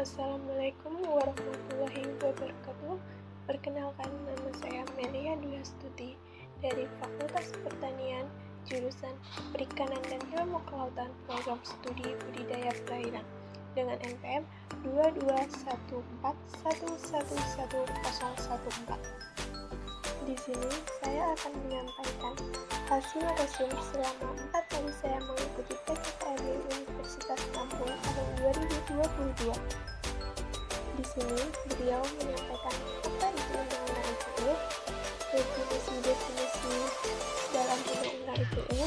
Assalamualaikum warahmatullahi wabarakatuh. Perkenalkan, nama saya Melia Dwi Astuti dari Fakultas Pertanian, jurusan Perikanan dan Ilmu Kelautan, Program Studi Budidaya Perairan dengan NPM 22141111014. Di sini saya akan menyampaikan hasil resume selama 4 kali saya mengikuti PKKMB Universitas Lampung tahun 2022. Di sini beliau menyampaikan apa itu Undang-Undang ITE, definisi-definisi dalam Undang-Undang ITE,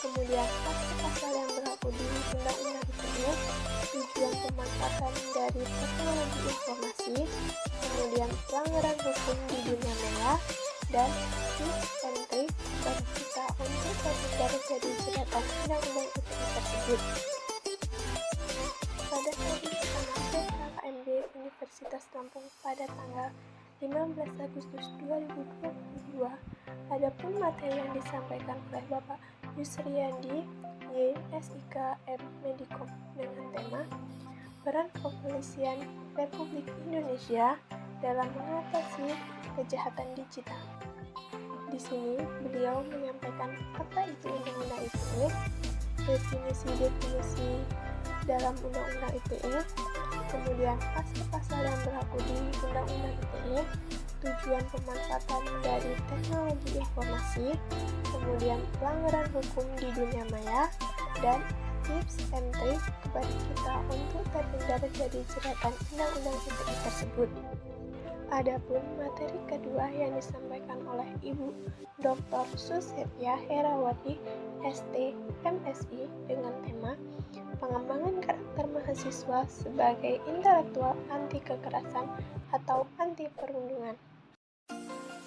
kemudian pasal-pasal yang berlaku di Undang-Undang ITE, tujuan pemanfaatan dari teknologi informasi, kemudian pelanggaran hukum di dunia maya, dan tips and trik bagi kita untuk terhindar dari jeratan Undang-Undang ITE tersebut. Pada hari pertama PKKMB Universitas Lampung pada tanggal 15 Agustus 2022, adapun materi yang disampaikan oleh Bapak Yusriyandi YSIK M Medikom dengan tema Peran Kepolisian Republik Indonesia dalam mengatasi kejahatan digital. Di sini beliau menyampaikan apa itu Undang-Undang ITE, definisi-definisi dalam Undang-Undang ITE, kemudian pasal-pasal yang berlaku di Undang-Undang ITE, tujuan pemanfaatan dari teknologi informasi, kemudian pelanggaran hukum di dunia maya, dan tips and trik kepada kita untuk terhindar dari jeratan Undang-Undang ITE tersebut. Adapun materi kedua yang disampaikan oleh Ibu Dr. Susepya Herawati ST MSI dengan tema Pengembangan karakter mahasiswa sebagai intelektual anti kekerasan atau anti perundungan.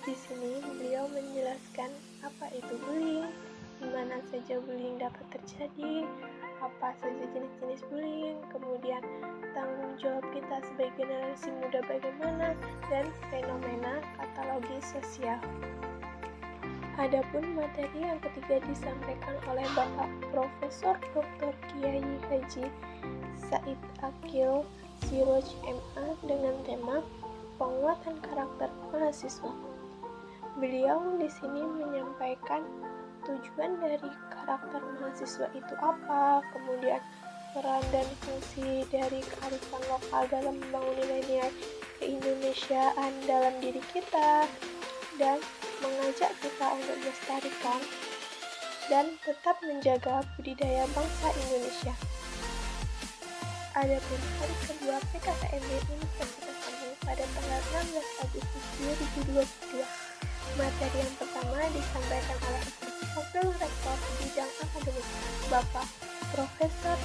Di sini beliau menjelaskan apa itu bullying, di mana saja bullying dapat terjadi, apa saja jenis-jenis bullying, kemudian tanggung jawab kita sebagai generasi muda bagaimana, dan fenomena katalogi sosial. Adapun materi yang ketiga disampaikan oleh Bapak Profesor Dr. Kiai Haji Said Akil Siroj MA dengan tema Penguatan Karakter Mahasiswa. Beliau di sini menyampaikan tujuan dari karakter mahasiswa itu apa, kemudian peran dan fungsi dari kearifan lokal dalam membangun nilai-nilai keindonesiaan dalam diri kita, dan mengajak kita untuk melestarikan dan tetap menjaga budidaya bangsa Indonesia. Adapun hari kedua PKKMB Universitas Lampung pada tanggal 16 Agustus 2022, materi yang pertama disampaikan oleh Wakil Rektor Bidang Akademik Bapak Profesor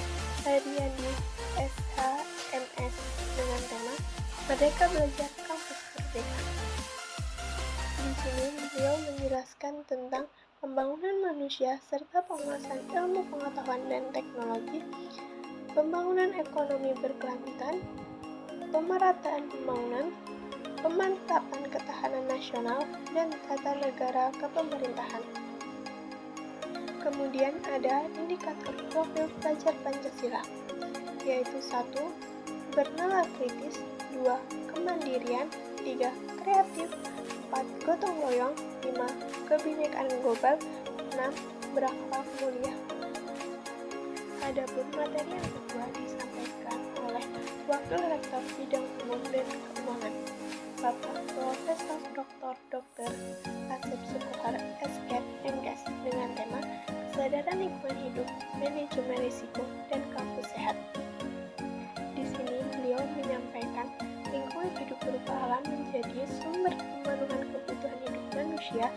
Heriandi SHMS dengan tema Merdeka Belajar Kampus Merdeka. Di sini beliau menjelaskan tentang pembangunan manusia serta penguasaan ilmu pengetahuan dan teknologi, pembangunan ekonomi berkelanjutan, pemerataan pembangunan, pemantapan ketahanan nasional, dan tata negara kepemerintahan. Kemudian ada indikator profil pelajar Pancasila, yaitu 1. Bernalar kritis, 2. Kemandirian, 3. Kreatif, 4. Gotong royong, 5. Kebinekaan global, 6. Berakhlak mulia. Adapun materi yang kedua disampaikan oleh Wakil Rektor Bidang Umum dan Keuangan Bapak Profesor Dr. Asep Sukohar SK MKes dengan tema Kesadaran Lingkungan Hidup, Manajemen Risiko, dan Kampus Sehat. Di sini beliau menyampaikan lingkungan hidup berupa alam menjadi sumber pemenuhan kebutuhan hidup manusia,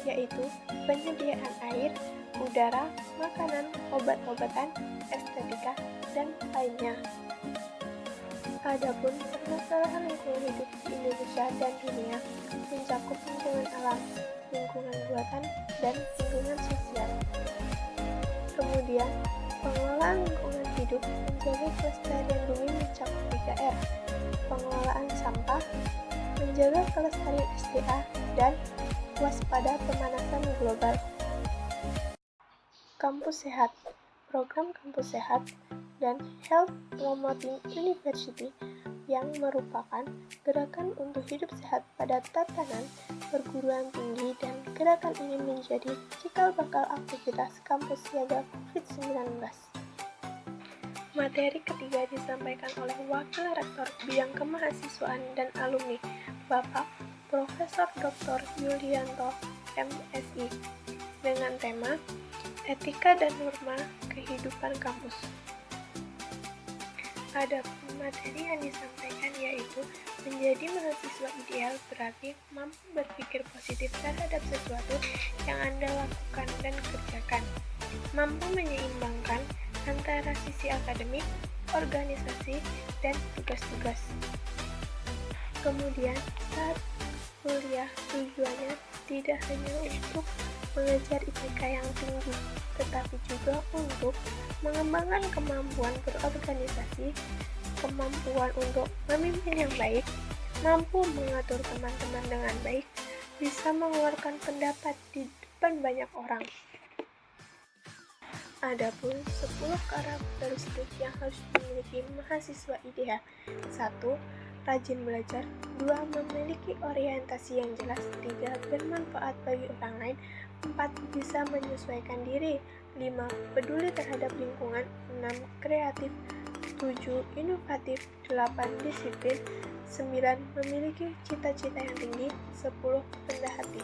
yaitu penyediaan air, udara, makanan, obat-obatan, estetika, dan lainnya. Adapun permasalahan lingkungan hidup di Indonesia dan dunia mencakup lingkungan alam, lingkungan buatan, dan lingkungan sosial. Kemudian, pengelolaan lingkungan hidup menjaga kelestarian bumi mencakup 3R, pengelolaan sampah, menjaga kelestarian SDA, dan waspada pemanasan global. Kampus Sehat. Program Kampus Sehat dan Health Promoting University yang merupakan gerakan untuk hidup sehat pada tatanan perguruan tinggi, dan gerakan ini menjadi cikal bakal aktivitas kampus siaga COVID-19. Materi ketiga disampaikan oleh Wakil Rektor Bidang Kemahasiswaan dan Alumni, Bapak Profesor Dr. Yulianto, MSI, dengan tema Etika dan Norma Kehidupan Kampus. Ada materi yang disampaikan yaitu menjadi mahasiswa ideal berarti mampu berpikir positif terhadap sesuatu yang Anda lakukan dan kerjakan, mampu menyeimbangkan antara sisi akademik, organisasi, dan tugas-tugas. Kemudian saat kuliah tujuannya tidak hanya untuk mengejar IPK yang tinggi, tetapi juga untuk mengembangkan kemampuan berorganisasi, kemampuan untuk memimpin yang baik, mampu mengatur teman-teman dengan baik, bisa mengeluarkan pendapat di depan banyak orang. Adapun 10 karakteristik yang harus dimiliki mahasiswa ideal. 1. Rajin belajar. 2. Memiliki orientasi yang jelas. 3. Bermanfaat bagi orang lain. 4. Bisa menyesuaikan diri. 5. Peduli terhadap lingkungan. 6. Kreatif. 7. Inovatif. 8. Disiplin. 9. Memiliki cita-cita yang tinggi. 10. Rendah hati.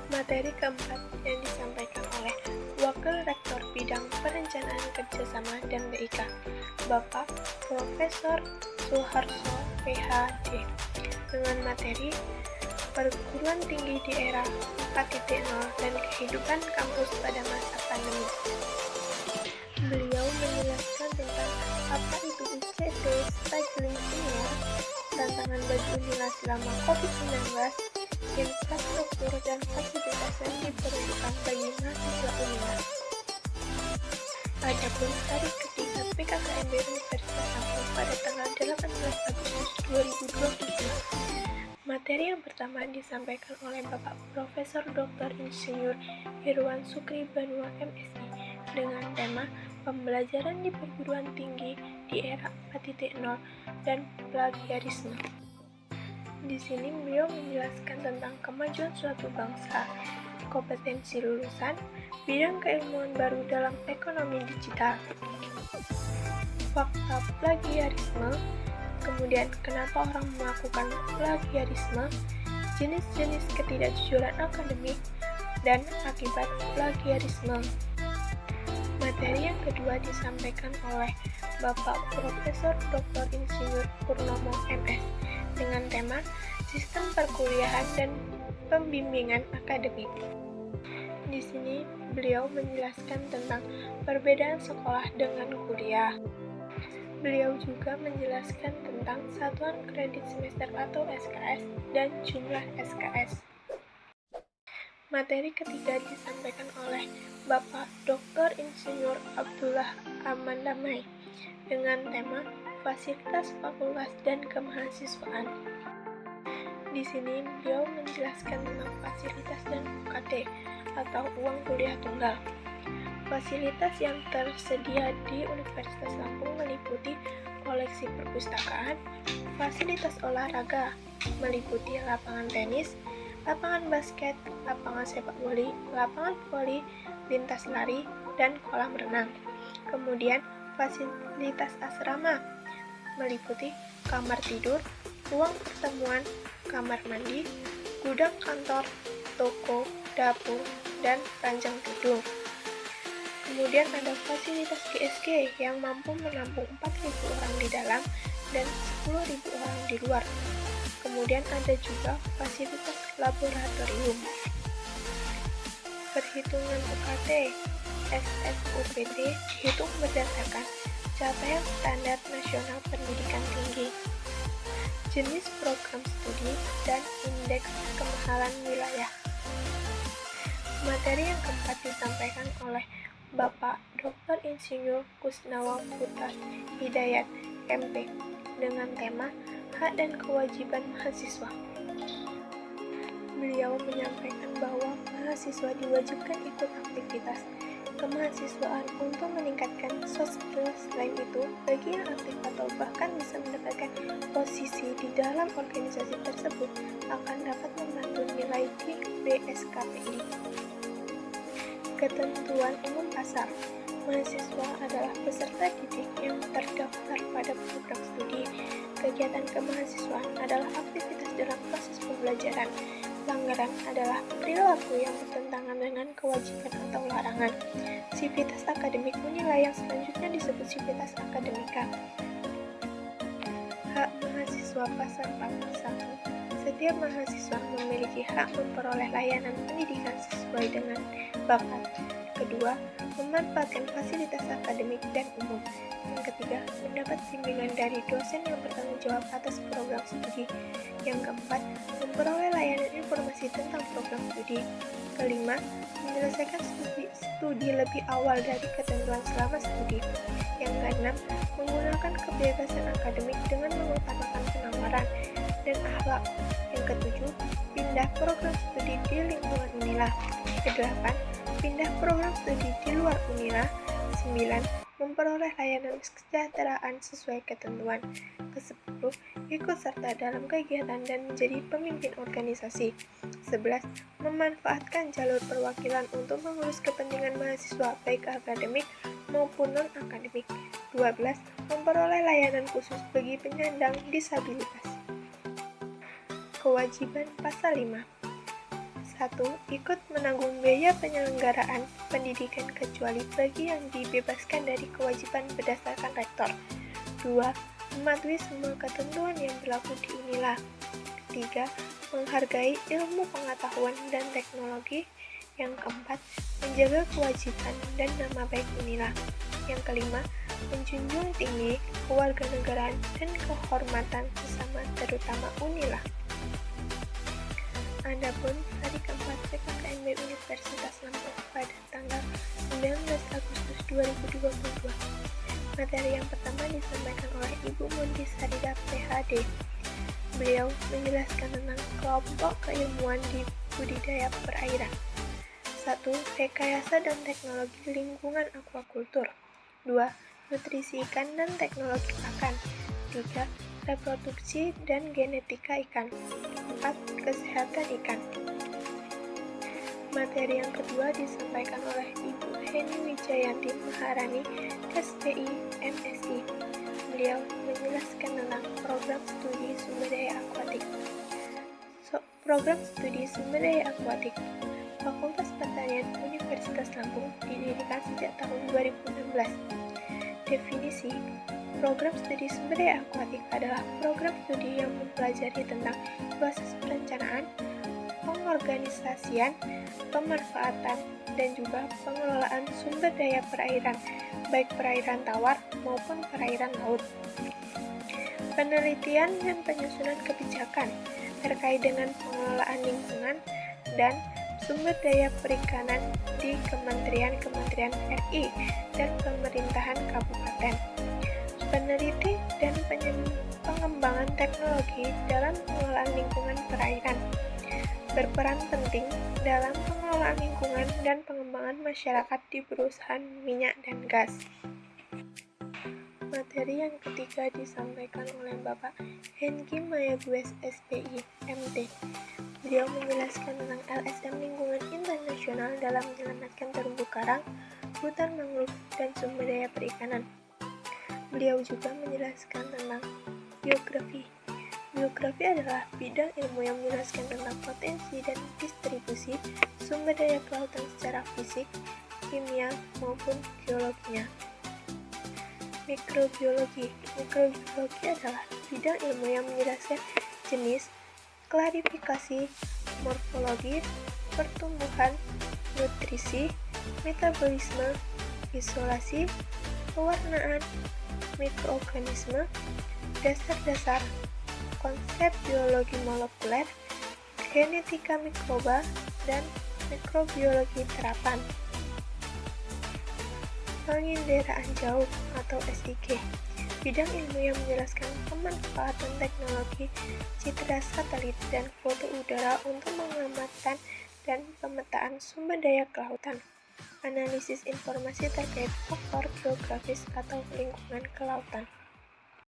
Materi keempat yang disampaikan oleh Wakil Rektor Bidang Perencanaan Kerjasama dan BIK, Bapak Profesor Suharso, PhD, dengan materi Perguruan Tinggi di Era 4.0 dan Kehidupan Kampus pada Masa Pandemi. Beliau menjelaskan tentang apa itu ICT, scheduling senior, tantangan bagi Unila selama COVID-19, infrastruktur dan fasilitas yang diperlukan bagi mahasiswa Unila. Adapun hari ketiga PKKMB Universitas Lampung pada tanggal 18 Agustus 2020. Materi yang pertama disampaikan oleh Bapak Profesor Dr. Insinyur Irwan Sukri Banua MSI dengan tema Pembelajaran di Perguruan Tinggi di Era 4.0 dan Plagiarisme. Di sini beliau menjelaskan tentang kemajuan suatu bangsa, kompetensi lulusan, bidang keilmuan baru dalam ekonomi digital, fakta plagiarisme, kemudian kenapa orang melakukan plagiarisme, jenis-jenis ketidakjujuran akademik, dan akibat plagiarisme. Materi yang kedua disampaikan oleh Bapak Profesor Dr. Insinyur Purnomo MS dengan tema Sistem Perkuliahan dan Pembimbingan Akademik. Di sini beliau menjelaskan tentang perbedaan sekolah dengan kuliah. Beliau juga menjelaskan tentang satuan kredit semester atau SKS dan jumlah SKS. Materi ketiga disampaikan oleh Bapak Dr. Insinyur Abdullah Aman Damai dengan tema Fasilitas Fakultas dan Kemahasiswaan. Di sini beliau menjelaskan tentang fasilitas dan UKT atau uang kuliah tunggal. Fasilitas yang tersedia di Universitas Lampung meliputi koleksi perpustakaan, fasilitas olahraga, meliputi lapangan tenis, lapangan basket, lapangan sepak voli, lapangan voli, lintas lari, dan kolam renang. Kemudian fasilitas asrama meliputi kamar tidur, ruang pertemuan, kamar mandi, gudang kantor, toko, dapur, dan ranjang tidur. Kemudian ada fasilitas GSG yang mampu menampung 4.000 orang di dalam dan 10.000 orang di luar. Kemudian ada juga fasilitas laboratorium. Perhitungan UKT SSUPT dihitung berdasarkan capaian standar nasional pendidikan tinggi, jenis program studi, dan indeks kemahalan wilayah. Materi yang keempat disampaikan oleh Bapak Dr. Insinyur Kusnawa Putra Hidayat, MP, dengan tema Hak dan Kewajiban Mahasiswa. Beliau menyampaikan bahwa mahasiswa diwajibkan ikut aktivitas kemahasiswaan untuk meningkatkan soft skills. Selain itu, bagi yang aktif atau bahkan bisa mendapatkan posisi di dalam organisasi tersebut akan dapat membantu nilai di BSKPI. Ketentuan umum pasar. Mahasiswa adalah peserta didik yang terdaftar pada program studi. Kegiatan kemahasiswaan adalah aktivitas dalam proses pembelajaran. Pelanggaran adalah perilaku yang bertentangan dengan kewajiban atau larangan. Sivitas akademik unilai yang selanjutnya disebut sivitas akademika. Hak mahasiswa pasal 41. Setiap mahasiswa memiliki hak memperoleh layanan pendidikan sesuai dengan bakat. Kedua, memanfaatkan fasilitas akademik dan umum. Yang ketiga, mendapat bimbingan dari dosen yang bertanggung jawab atas program studi. Yang keempat, memperoleh layanan informasi tentang program studi. Kelima, menyelesaikan studi lebih awal dari ketentuan selama studi. Yang keenam, menggunakan kebebasan akademik dengan mengutamakan penawaran dan akhlak. Yang ketujuh, pindah program studi di lingkungan Unila. Kedelapan, pindah program studi di luar Unila. 9. Memperoleh layanan kesejahteraan sesuai ketentuan. Ke-10. Ikut serta dalam kegiatan dan menjadi pemimpin organisasi. 11. Memanfaatkan jalur perwakilan untuk mengurus kepentingan mahasiswa baik akademik maupun non-akademik. 12. Memperoleh layanan khusus bagi penyandang disabilitas. Kewajiban pasal 5. 1. Ikut menanggung biaya penyelenggaraan pendidikan kecuali bagi yang dibebaskan dari kewajiban berdasarkan rektor. 2. Mematuhi semua ketentuan yang berlaku di Unila. 3. Menghargai ilmu pengetahuan dan teknologi. Yang keempat, menjaga kewajiban dan nama baik Unila. Yang kelima, menjunjung tinggi kewarganegaraan dan kehormatan sesama terutama Unila. Adapun hari keempat PKKMB Universitas Lampung pada tanggal 19 Agustus 2022. Materi yang pertama disampaikan oleh Ibu Mundi Sarida PhD. Beliau menjelaskan tentang kelompok keilmuan di budidaya perairan. 1. Rekayasa dan teknologi lingkungan aquaculture. 2. Nutrisi ikan dan teknologi pakan. 3. Reproduksi dan genetika ikan. 4. Kesehatan ikan. Materi yang kedua disampaikan oleh Ibu Heni Wijayanti Maharani, SPI, MSI. Beliau menjelaskan tentang program studi sumber daya akuatik. Program studi sumber daya akuatik Fakultas Pertanian Universitas Lampung didirikan sejak tahun 2016. Definisi program studi sumber daya akuatik adalah program studi yang mempelajari tentang proses perencanaan, pengorganisasian, pemanfaatan, dan juga pengelolaan sumber daya perairan, baik perairan tawar maupun perairan laut. Penelitian dan penyusunan kebijakan terkait dengan pengelolaan lingkungan dan sumber daya perikanan di kementerian-kementerian RI dan pemerintahan kabupaten. Peneliti dan pengembangan teknologi dalam pengelolaan lingkungan perairan berperan penting dalam pengelolaan lingkungan dan pengembangan masyarakat di perusahaan minyak dan gas. Materi yang ketiga disampaikan oleh Bapak Hengki Mayagues SPI, MT. Beliau menjelaskan tentang LSM lingkungan internasional dalam menyelamatkan terumbu karang, hutan mangrove, dan sumber daya perikanan. Beliau juga menjelaskan tentang biografi. Biografi adalah bidang ilmu yang menjelaskan tentang potensi dan distribusi sumber daya kelautan secara fisik, kimia, maupun geologinya. Mikrobiologi. Mikrobiologi adalah bidang ilmu yang menjelaskan jenis, klarifikasi, morfologi, pertumbuhan, nutrisi, metabolisme, isolasi, pewarnaan, mikroorganisme, dasar-dasar, konsep biologi molekuler, genetika mikroba, dan mikrobiologi terapan. Penginderaan jauh atau SIG, bidang ilmu yang menjelaskan pemanfaatan teknologi citra satelit dan foto udara untuk pengamatan dan pemetaan sumber daya kelautan. Analisis informasi terkait faktor geografis atau lingkungan kelautan.